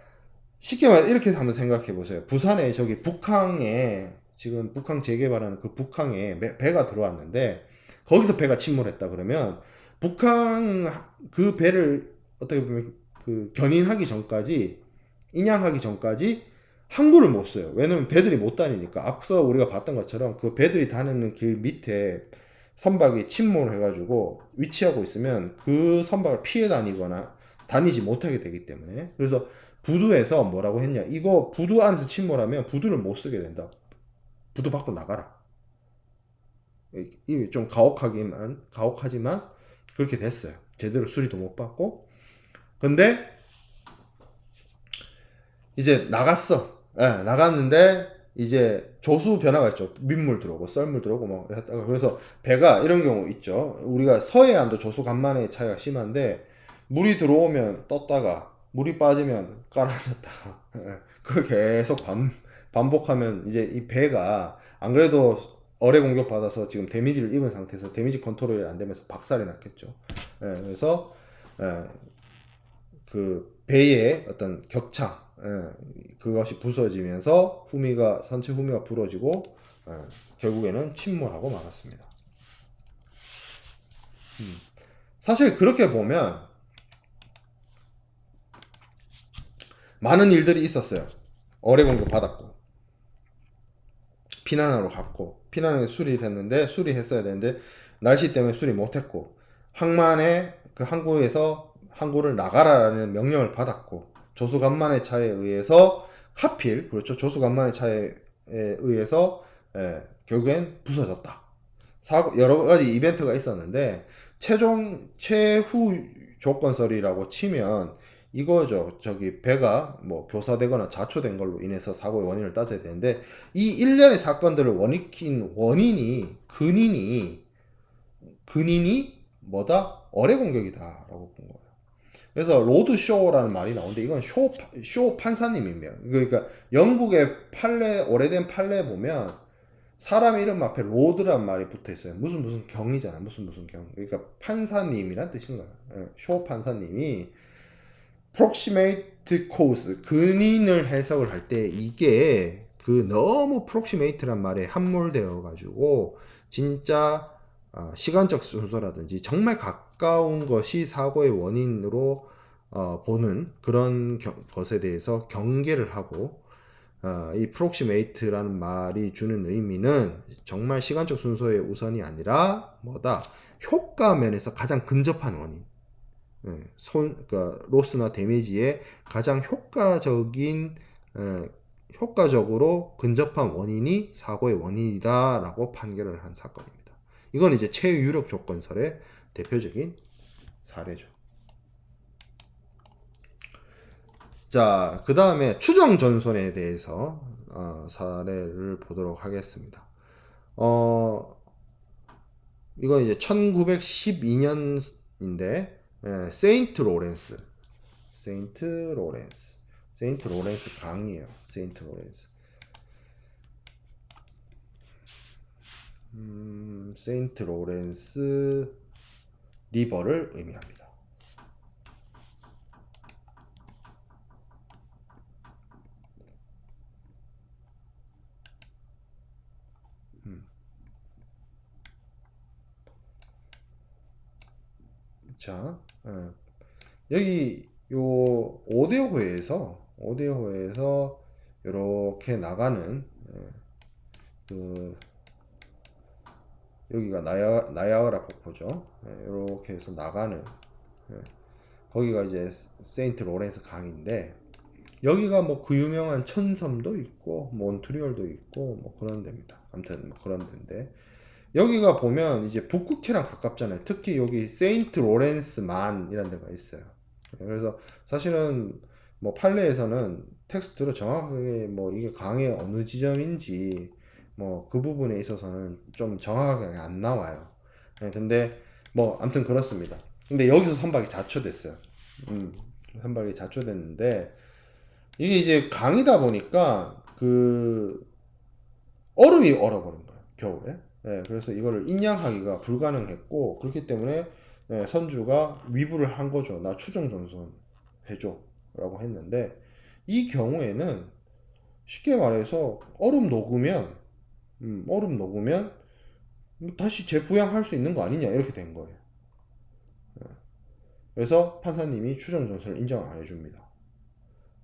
쉽게 말해 이렇게 한번 생각해 보세요. 부산에 저기 북항에 지금 북항 재개발하는 그 북항에 배가 들어왔는데 거기서 배가 침몰했다 그러면 북한 그 배를 어떻게 보면 그 견인하기 전까지 인양하기 전까지 항구를 못 써요. 왜냐면 배들이 못 다니니까. 앞서 우리가 봤던 것처럼 그 배들이 다니는 길 밑에 선박이 침몰을 해가지고 위치하고 있으면 그 선박을 피해 다니거나 다니지 못하게 되기 때문에. 그래서 부두에서 뭐라고 했냐. 이거 부두 안에서 침몰하면 부두를 못 쓰게 된다. 부두 밖으로 나가라. 이미 좀 가혹하지만 그렇게 됐어요. 제대로 수리도 못 받고. 근데 이제 나갔어. 나갔는데 이제 조수 변화가 있죠. 민물 들어오고 썰물 들어오고 뭐 했다가 그래서 배가 이런 경우 있죠. 우리가 서해안도 조수 간만의 차이가 심한데 물이 들어오면 떴다가 물이 빠지면 깔아졌다가 그걸 계속 반복하면 이제 이 배가 안 그래도 어뢰 공격 받아서 지금 데미지를 입은 상태에서 데미지 컨트롤이 안 되면서 박살이 났겠죠. 그래서 그 배의 어떤 격창 그것이 부서지면서 선체 후미가 부러지고 결국에는 침몰하고 말았습니다. 사실 그렇게 보면 많은 일들이 있었어요. 어뢰 공격 받았고 피난하러 갔고 피난에 수리를 했는데 수리했어야 되는데 날씨 때문에 수리 못했고 항만에 그 항구에서 항구를 나가라라는 명령을 받았고 조수간만의 차에 의해서 하필 그렇죠 조수간만의 차에 의해서 결국엔 부서졌다. 여러 가지 이벤트가 있었는데 최후 조건설이라고 치면 이거죠. 저기 배가 뭐 교사되거나 자초된 걸로 인해서 사고의 원인을 따져야 되는데 이 일련의 사건들을 원인인 근인이 뭐다? 어뢰 공격이다라고 본 거예요. 그래서 로드쇼라는 말이 나오는데 이건 쇼 판사님이며 그러니까 영국의 오래된 판례 보면 사람 이름 앞에 로드란 말이 붙어 있어요. 무슨 경이잖아. 무슨 경. 그러니까 판사님이란 뜻인 거야. 쇼 판사님이 proximate cause 근인을 해석을 할 때 이게 그 너무 proximate란 말에 함몰되어 가지고 진짜 시간적 순서라든지 정말 가까운 것이 사고의 원인으로 보는 그런 것에 대해서 경계를 하고 이 approximate라는 말이 주는 의미는 정말 시간적 순서의 우선이 아니라 뭐다? 효과 면에서 가장 근접한 원인. 그러니까 로스나 데미지의 가장 효과적으로 근접한 원인이 사고의 원인이다라고 판결을 한 사건입니다. 이건 이제 최유력 조건설의 대표적인 사례죠. 자, 그 다음에 추정 전손에 대해서 사례를 보도록 하겠습니다. 이건 이제 1912년인데 세인트 로렌스 세인트 로렌스. 세인트 로렌스 강이에요. 세인트 로렌스. 세인트 로렌스 리버를 의미합니다. 자, 여기 요 오데오호에서 이렇게 나가는 그 여기가 나야가라 폭포죠. 이렇게 해서 나가는 거기가 이제 세인트 로렌스 강인데 여기가 뭐 그 유명한 천섬도 있고 몬트리올도 있고 뭐 그런 데입니다. 아무튼 뭐 그런 데인데 여기가 보면 이제 북극해랑 가깝잖아요. 특히 여기 세인트 로렌스만 이런 데가 있어요. 그래서 사실은 뭐 판례에서는 텍스트로 정확하게 뭐 이게 강의 어느 지점인지 뭐 그 부분에 있어서는 좀 정확하게 안 나와요. 근데 뭐 아무튼 그렇습니다. 근데 여기서 선박이 자초됐어요. 선박이 자초됐는데 이게 이제 강이다 보니까 그 얼음이 얼어버린 거예요. 겨울에. 그래서 이거를 인양하기가 불가능했고 그렇기 때문에 선주가 위부를 한 거죠. 나 추정 전선 해줘 라고 했는데 이 경우에는 쉽게 말해서 얼음 녹으면 다시 재부양할 수 있는 거 아니냐 이렇게 된 거예요. 그래서 판사님이 추정 전선을 인정 안 해줍니다.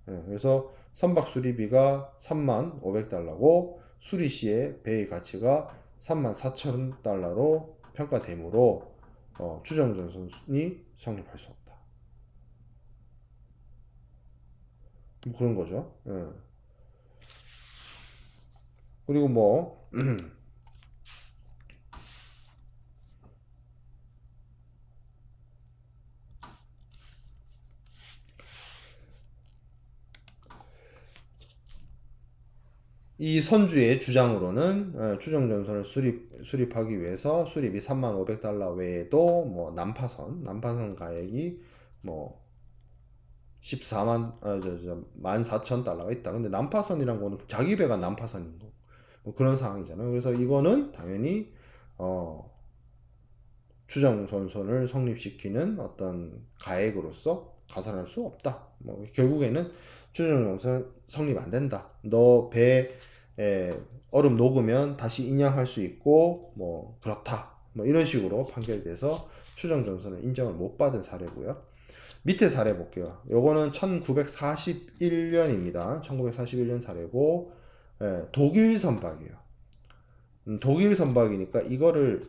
그래서 선박 수리비가 35,500달러고 수리 시에 배의 가치가 34,000달러로 평가되므로 추정 전선이 성립할 수 없다. 뭐 그런 거죠. 그리고 뭐 이 선주의 주장으로는 추정 전선을 수립하기 위해서 수리비 35,500달러 외에도 뭐 난파선 가액이 뭐 14,000달러가 있다. 근데 난파선이란 거는 자기 배가 난파선인 거. 뭐 그런 상황이잖아요. 그래서 이거는 당연히 추정 전선을 성립시키는 어떤 가액으로서 가산할 수 없다. 뭐 결국에는 추정 전선 성립 안 된다. 너 배에 얼음 녹으면 다시 인양할 수 있고 뭐 그렇다. 뭐 이런 식으로 판결이 돼서 추정 전선을 인정을 못 받은 사례고요. 밑에 사례 볼게요. 요거는 1941년입니다. 1941년 사례고 독일 선박이에요. 독일 선박이니까 이거를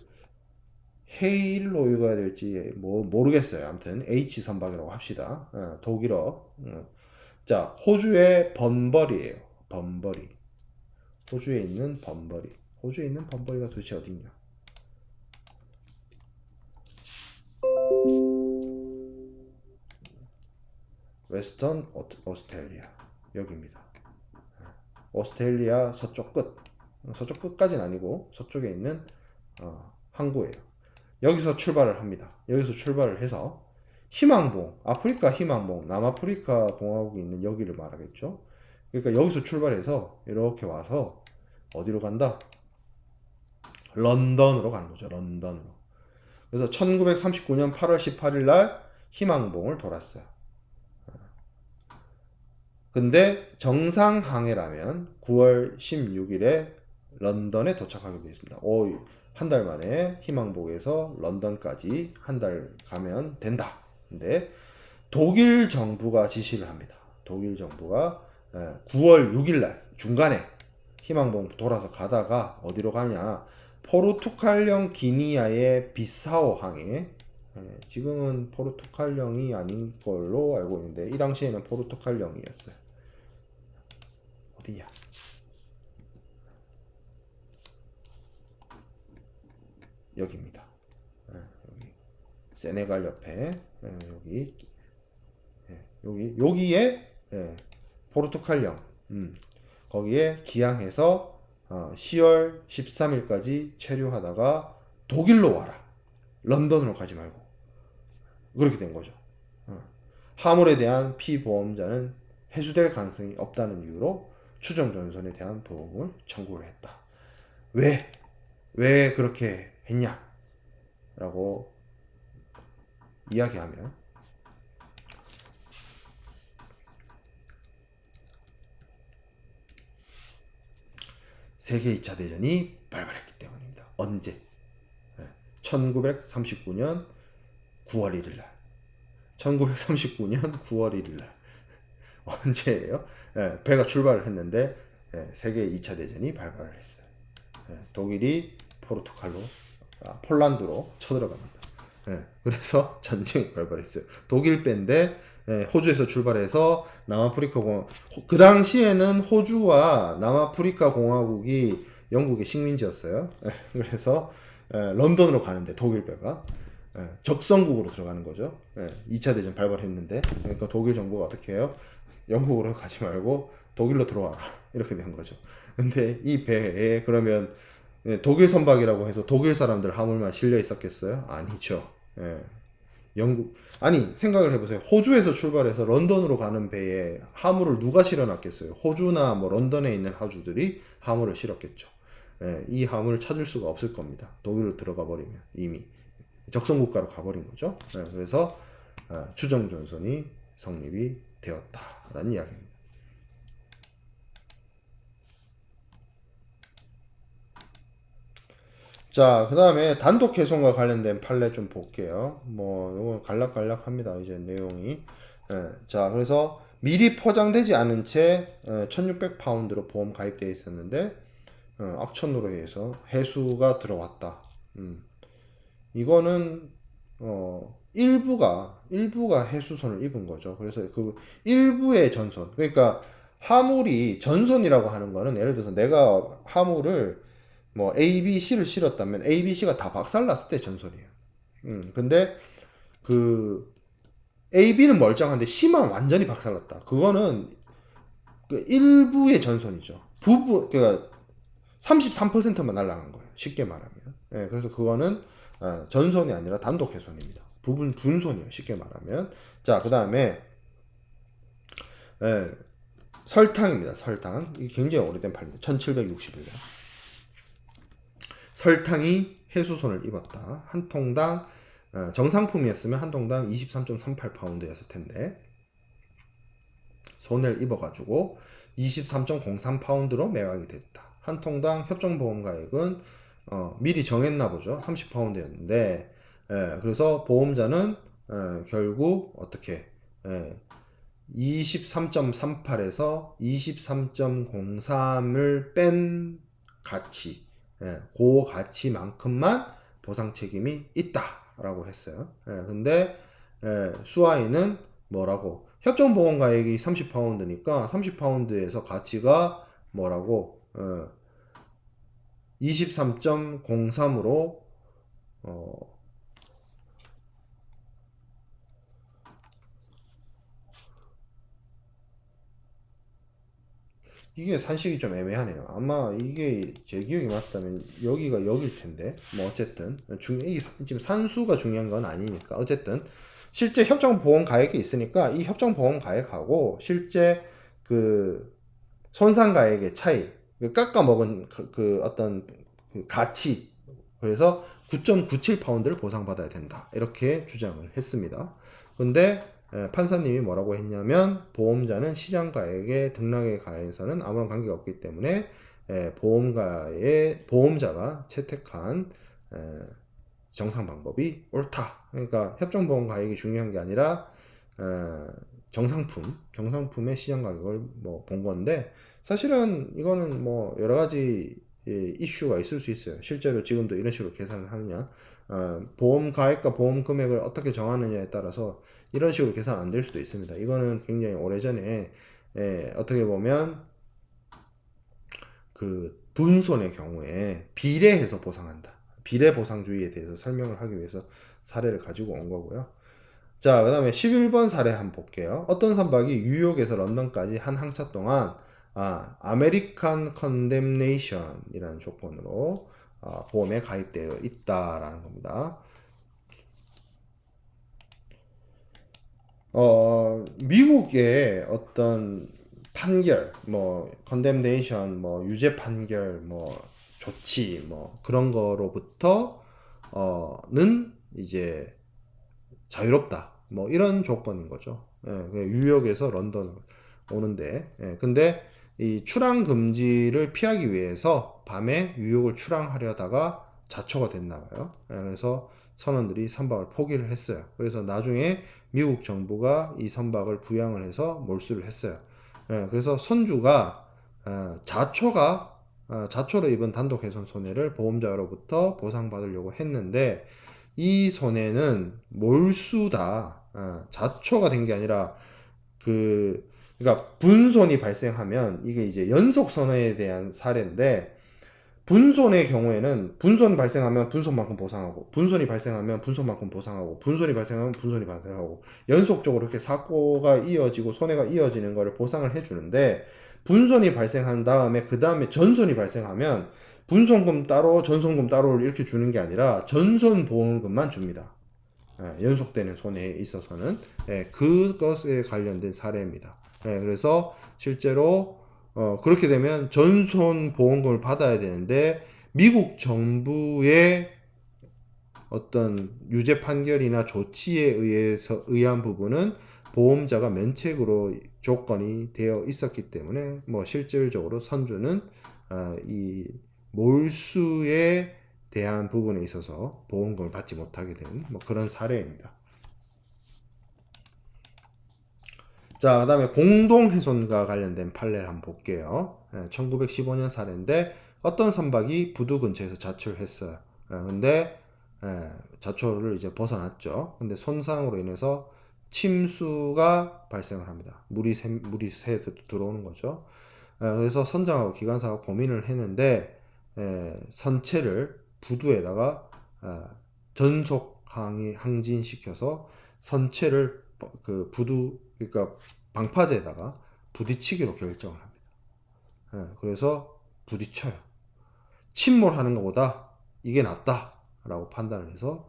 헤일로 읽어야 될지 뭐 모르겠어요. 아무튼 H 선박이라고 합시다. 독일어. 자, 호주의 번버리예요. 번버리. 호주에 있는 번버리. 호주에 있는 번버리가 도대체 어디냐? 웨스턴 오스트레일리아 여기입니다. 오스트레일리아 서쪽 끝까지는 아니고 서쪽에 있는 항구예요. 여기서 출발을 합니다. 여기서 출발을 해서 희망봉, 아프리카 희망봉, 남아프리카 공화국이 있는 여기를 말하겠죠. 그러니까 여기서 출발해서 이렇게 와서 어디로 간다? 런던으로 가는 거죠. 런던으로. 그래서 1939년 8월 18일 날 희망봉을 돌았어요. 근데 정상 항해라면 9월 16일에 런던에 도착하게 되었습니다. 한 달 만에 희망봉에서 런던까지 한 달 가면 된다. 근데 독일 정부가 지시를 합니다. 독일 정부가 9월 6일 날 중간에 희망봉 돌아서 가다가 어디로 가냐? 포르투갈령 기니아의 비사오 항에 지금은 포르투갈령이 아닌 걸로 알고 있는데 이 당시에는 포르투갈령이었어요. 어디냐? 여기입니다. 여기 세네갈 옆에 여기에 포르투갈령 거기에 기항해서 10월 13일까지 체류하다가 독일로 와라. 런던으로 가지 말고 그렇게 된 거죠. 화물에 대한 피보험자는 해소될 가능성이 없다는 이유로 추정전손에 대한 보험을 청구를 했다. 왜 그렇게 했냐? 라고 이야기하면 세계 2차 대전이 발발했기 때문입니다. 언제? 1939년 9월 1일 날. 1939년 9월 1일 날. 언제예요? 배가 출발을 했는데 세계 2차 대전이 발발을 했어요. 독일이 폴란드로 쳐들어갑니다. 그래서 전쟁이 발발했어요. 독일 배인데 호주에서 출발해서 남아프리카 공화국, 그 당시에는 호주와 남아프리카 공화국이 영국의 식민지였어요. 그래서 런던으로 가는데 독일 배가 적성국으로 들어가는 거죠. 2차 대전 발발했는데, 그러니까 독일 정부가 어떻게 해요? 영국으로 가지 말고 독일로 들어와라, 이렇게 된 거죠. 근데 이 배에 그러면 독일 선박이라고 해서 독일 사람들 화물만 실려 있었겠어요? 아니죠. 영국, 아니 생각을 해보세요. 호주에서 출발해서 런던으로 가는 배에 화물을 누가 실어놨겠어요? 호주나 뭐 런던에 있는 하주들이 화물을 실었겠죠. 이 화물을 찾을 수가 없을 겁니다. 독일로 들어가 버리면 이미 적성국가로 가버린 거죠. 그래서 추정전선이 성립이 되었다라는 이야기입니다. 자, 그 다음에 단독 해송과 관련된 판례 좀 볼게요. 뭐, 요거 간략간략합니다. 이제 내용이. 자, 그래서 미리 포장되지 않은 채 1600파운드로 보험 가입되어 있었는데, 악천후로 해서 해수가 들어왔다. 이거는, 일부가 해수선을 입은 거죠. 그래서 그 일부의 전선. 그러니까 화물이 전선이라고 하는 거는 예를 들어서 내가 화물을 뭐 A, B, C를 실었다면 A, B, C가 다 박살났을 때 전선이에요. 근데 그 A, B는 멀쩡한데 C만 완전히 박살났다. 그거는 그 일부의 전선이죠. 그러니까 33%만 날아간 거예요. 쉽게 말하면. 그래서 그거는 전선이 아니라 단독 해선입니다. 분선이에요. 쉽게 말하면. 자, 그 다음에 설탕입니다. 설탕. 이게 굉장히 오래된 판례입니다. 1761년. 설탕이 해수손을 입었다. 한 통당 정상품이었으면 한 통당 23.38파운드였을 텐데 손해를 입어가지고 23.03파운드로 매각이 됐다. 한 통당 협정보험가액은 미리 정했나 보죠. 30파운드였는데 그래서 보험자는 결국 어떻게 23.38에서 23.03을 뺀 가치, 그 가치만큼만 보상 책임이 있다라고 했어요. 근데 수아이는 뭐라고? 협정보험가액이 30파운드니까 30파운드에서 가치가 뭐라고? 23.03으로 이게 산식이 좀 애매하네요. 아마 이게 제 기억이 맞다면 여기가 여길 텐데 뭐 어쨌든 이게 지금 산수가 중요한 건 아니니까 어쨌든 실제 협정보험 가액이 있으니까 이 협정보험 가액하고 실제 그 손상 가액의 차이, 깎아 먹은 그 어떤 그 가치, 그래서 9.97파운드를 보상받아야 된다 이렇게 주장을 했습니다. 근데 판사님이 뭐라고 했냐면 보험자는 시장가액의 등락에 가해서는 아무런 관계가 없기 때문에 보험자가 채택한 정상 방법이 옳다. 그러니까 협정보험 가액이 중요한 게 아니라 정상품의 시장 가격을 뭐 본 건데 사실은 이거는 뭐 여러 가지 이슈가 있을 수 있어요. 실제로 지금도 이런 식으로 계산을 하느냐, 보험 가액과 보험 금액을 어떻게 정하느냐에 따라서 이런 식으로 계산 안 될 수도 있습니다. 이거는 굉장히 오래전에 어떻게 보면 그 분손의 경우에 비례해서 보상한다. 비례 보상주의에 대해서 설명을 하기 위해서 사례를 가지고 온 거고요. 자, 그 다음에 11번 사례 한번 볼게요. 어떤 선박이 뉴욕에서 런던까지 한 항차 동안 아메리칸 컨뎀네이션이라는 조건으로 보험에 가입되어 있다라는 겁니다. 미국의 어떤 판결, 뭐, condemnation, 뭐, 유죄 판결, 뭐, 조치, 뭐, 그런 거로부터, 는 이제 자유롭다. 뭐, 이런 조건인 거죠. 예, 뉴욕에서 런던 오는데, 예, 근데 이 출항 금지를 피하기 위해서 밤에 뉴욕을 출항하려다가 자초가 됐나 봐요. 예, 그래서 선원들이 선박을 포기를 했어요. 그래서 나중에 미국 정부가 이 선박을 부양을 해서 몰수를 했어요. 예, 그래서 선주가 자초로 입은 단독 훼손 손해를 보험자로부터 보상받으려고 했는데 이 손해는 몰수다. 자초가 된 게 아니라 그러니까 분손이 발생하면 이게 이제 연속 선회에 대한 사례인데 분손의 경우에는 분손 발생하면 분손만큼 보상하고 분손이 발생하면 분손만큼 보상하고 분손이 발생하면 분손이 발생하고 연속적으로 이렇게 사고가 이어지고 손해가 이어지는 거를 보상을 해주는데 분손이 발생한 다음에 그 다음에 전손이 발생하면 분손금 따로 전손금 따로 이렇게 주는 게 아니라 전손보험금만 줍니다. 연속되는 손해에 있어서는 그것에 관련된 사례입니다. 그래서 실제로 그렇게 되면 전손 보험금을 받아야 되는데 미국 정부의 어떤 유죄 판결이나 조치에 의한 부분은 보험자가 면책으로 조건이 되어 있었기 때문에 뭐 실질적으로 선주는 이 몰수에 대한 부분에 있어서 보험금을 받지 못하게 된 뭐 그런 사례입니다. 자, 그 다음에 공동훼손과 관련된 판례를 한번 볼게요. 1915년 사례인데 어떤 선박이 부두 근처에서 자초를 했어요. 근데 자초를 이제 벗어났죠. 근데 손상으로 인해서 침수가 발생을 합니다. 물이 새 들어오는 거죠. 그래서 선장하고 기관사가 고민을 했는데 선체를 부두에다가 전속 항진시켜서 선체를 그 부두 그러니까 방파제에다가 부딪히기로 결정을 합니다. 그래서 부딪혀요. 침몰하는 것보다 이게 낫다라고 판단을 해서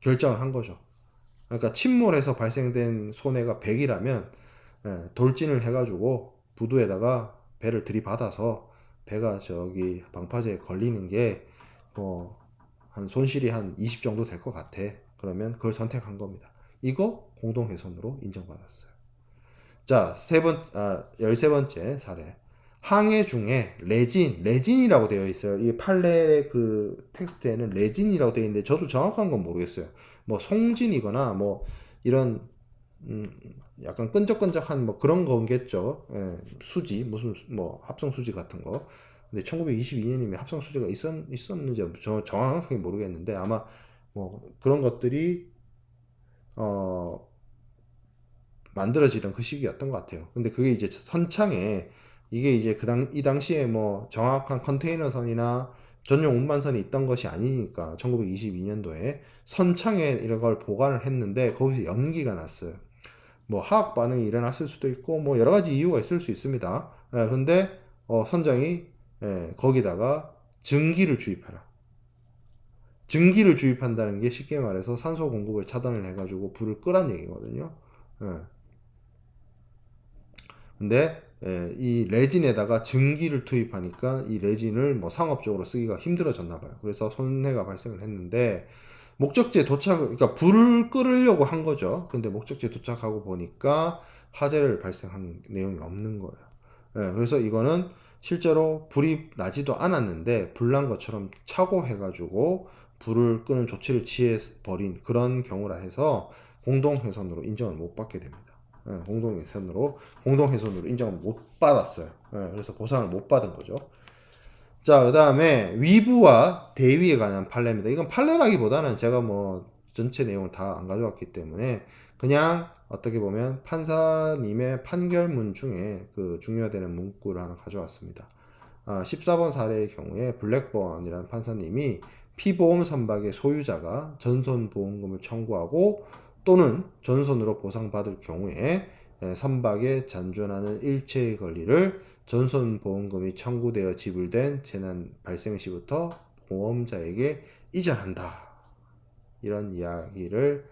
결정을 한 거죠. 그러니까 침몰해서 발생된 손해가 100이라면 돌진을 해가지고 부두에다가 배를 들이받아서 배가 저기 방파제에 걸리는 게 뭐 한 손실이 한 20 정도 될 것 같아. 그러면 그걸 선택한 겁니다. 이거 공동훼손으로 인정받았어요. 자, 13번째 사례. 항해 중에 레진이라고 되어 있어요. 이 판례 그 텍스트에는 레진이라고 되어 있는데 저도 정확한 건 모르겠어요. 뭐 송진이거나 뭐 이런 약간 끈적끈적한 뭐 그런 거겠죠. 수지 무슨 뭐 합성 수지 같은 거. 근데 1922년이면 합성 수지가 있었는지 저 정확하게 모르겠는데 아마 뭐 그런 것들이 만들어지던 그 시기였던 것 같아요. 근데 그게 이제 선창에 이게 이제 이 당시에 뭐 정확한 컨테이너선이나 전용 운반선이 있던 것이 아니니까 1922년도에 선창에 이런 걸 보관을 했는데 거기서 연기가 났어요. 뭐 화학 반응이 일어났을 수도 있고 뭐 여러 가지 이유가 있을 수 있습니다. 근데 선장이 거기다가 증기를 주입하라. 증기를 주입한다는 게 쉽게 말해서 산소 공급을 차단을 해가지고 불을 끄란 얘기거든요. 근데 이 레진에다가 증기를 투입하니까 이 레진을 뭐 상업적으로 쓰기가 힘들어졌나 봐요. 그래서 손해가 발생을 했는데 목적지에 그러니까 불을 끄려고 한 거죠. 근데 목적지에 도착하고 보니까 화재를 발생한 내용이 없는 거예요. 그래서 이거는 실제로 불이 나지도 않았는데 불난 것처럼 차고해가지고 불을 끄는 조치를 취해 버린 그런 경우라 해서 공동훼손으로 인정을 못 받게 됩니다. 공동훼손으로 인정을 못 받았어요. 그래서 보상을 못 받은 거죠. 자, 그 다음에 위부와 대위에 관한 판례입니다. 이건 판례라기보다는 제가 뭐 전체 내용을 다 안 가져왔기 때문에 그냥 어떻게 보면 판사님의 판결문 중에 그 중요되는 문구를 하나 가져왔습니다. 14번 사례의 경우에 블랙번이라는 판사님이 피보험 선박의 소유자가 전손보험금을 청구하고 또는 전손으로 보상받을 경우에 선박에 잔존하는 일체의 권리를 전손보험금이 청구되어 지불된 재난 발생 시부터 보험자에게 이전한다. 이런 이야기를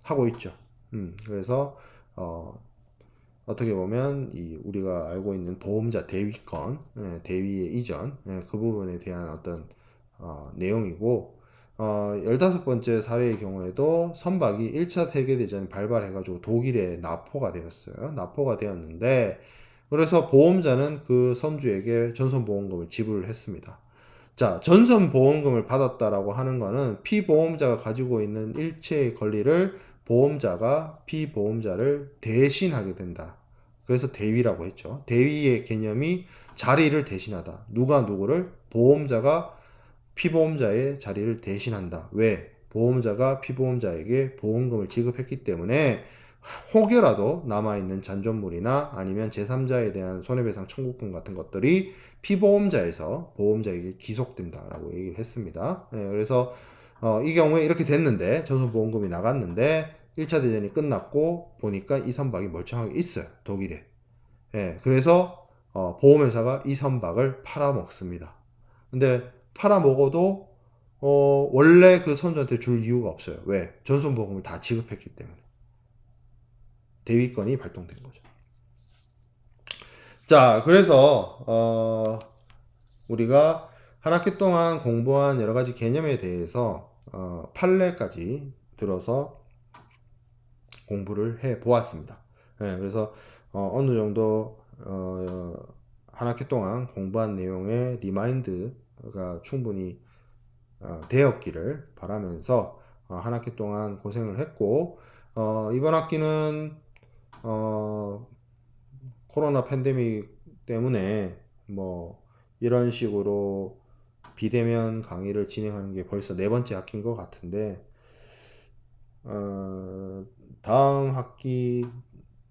하고 있죠. 그래서 어떻게 보면 이 우리가 알고 있는 보험자 대위권, 대위의 이전, 그 부분에 대한 어떤 내용이고, 15번째 사례의 경우에도 선박이 1차 세계대전이 발발해가지고 독일에 납포가 되었어요. 납포가 되었는데, 그래서 보험자는 그 선주에게 전손보험금을 지불을 했습니다. 자, 전손보험금을 받았다라고 하는 거는 피보험자가 가지고 있는 일체의 권리를 보험자가 피보험자를 대신하게 된다. 그래서 대위라고 했죠. 대위의 개념이 자리를 대신하다. 누가 누구를? 보험자가 피보험자의 자리를 대신한다. 왜? 보험자가 피보험자에게 보험금을 지급했기 때문에 혹여라도 남아있는 잔존물이나 아니면 제3자에 대한 손해배상 청구권 같은 것들이 피보험자에서 보험자에게 기속된다라고 얘기를 했습니다. 그래서 이 경우에 이렇게 됐는데 전손보험금이 나갔는데 1차 대전이 끝났고 보니까 이 선박이 멀쩡하게 있어요. 독일에. 그래서 보험회사가 이 선박을 팔아먹습니다. 근데 팔아먹어도 원래 그 선주한테 줄 이유가 없어요. 왜? 전손보험을 다 지급했기 때문에. 대위권이 발동된 거죠. 자, 그래서 우리가 한 학기 동안 공부한 여러 가지 개념에 대해서 판례까지 들어서 공부를 해 보았습니다. 그래서 어느 정도 한 학기 동안 공부한 내용의 리마인드가 충분히 되었기를 바라면서 한 학기 동안 고생을 했고 이번 학기는 코로나 팬데믹 때문에 뭐 이런 식으로 비대면 강의를 진행하는 게 벌써 네 번째 학기인 것 같은데 다음 학기는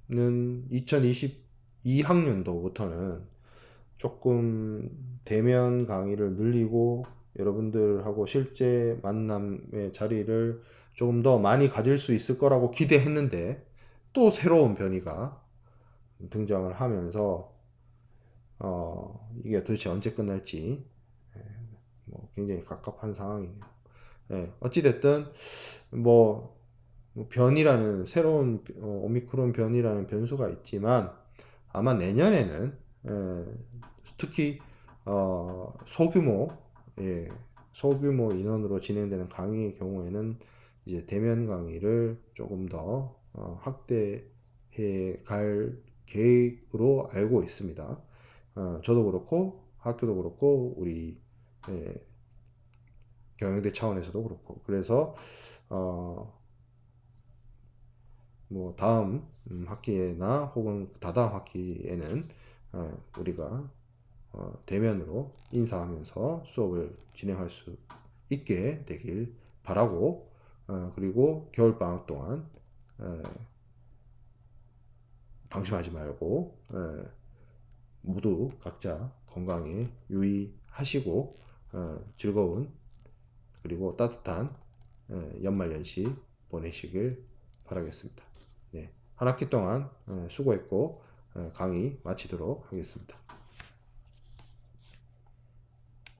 2022학년도부터는 조금 대면 강의를 늘리고 여러분들하고 실제 만남의 자리를 조금 더 많이 가질 수 있을 거라고 기대했는데 또 새로운 변이가 등장을 하면서 이게 도대체 언제 끝날지 뭐 굉장히 갑갑한 상황이네요. 어찌됐든 뭐 변이라는 새로운 오미크론 변이라는 변수가 있지만 아마 내년에는 특히 소규모 소규모 인원으로 진행되는 강의의 경우에는 이제 대면 강의를 조금 더 확대해 갈 계획으로 알고 있습니다. 저도 그렇고 학교도 그렇고 우리 경영대 차원에서도 그렇고 그래서 뭐 다음 학기에나 혹은 다다음 학기에는 우리가 대면으로 인사하면서 수업을 진행할 수 있게 되길 바라고 그리고 겨울방학 동안 방심하지 말고 모두 각자 건강에 유의하시고 즐거운 그리고 따뜻한 연말연시 보내시길 바라겠습니다. 네, 한 학기 동안 수고했고 강의 마치도록 하겠습니다.